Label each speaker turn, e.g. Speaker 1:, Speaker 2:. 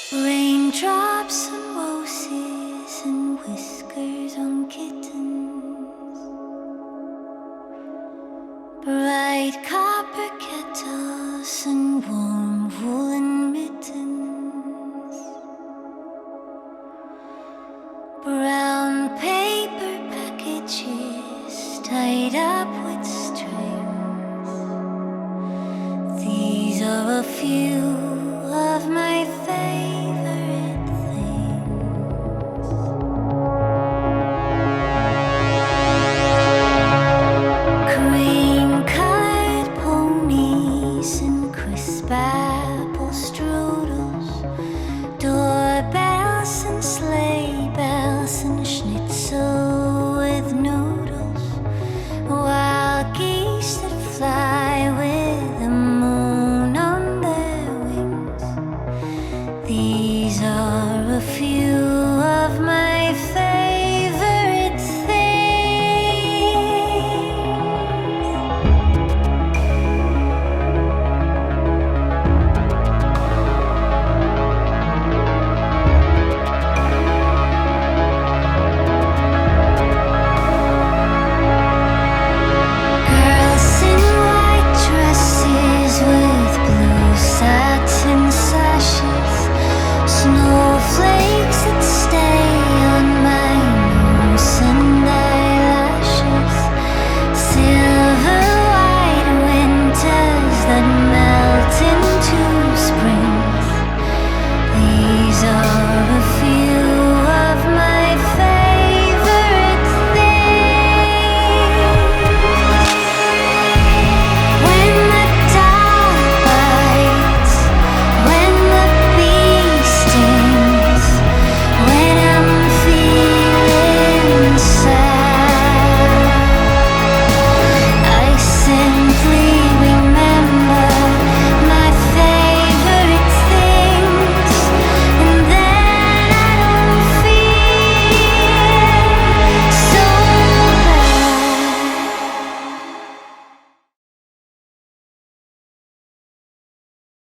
Speaker 1: Raindrops and roses and whiskers on kittens, bright copper kettles and warm woolen mittens, brown paper packages tied up with strings. These are a few of my favorite things. Cream-colored ponies and crisp apple strudels, doorbells and sleigh bells and schnitzel with noodles, wild geese that fly with the moon on their wings. These are a few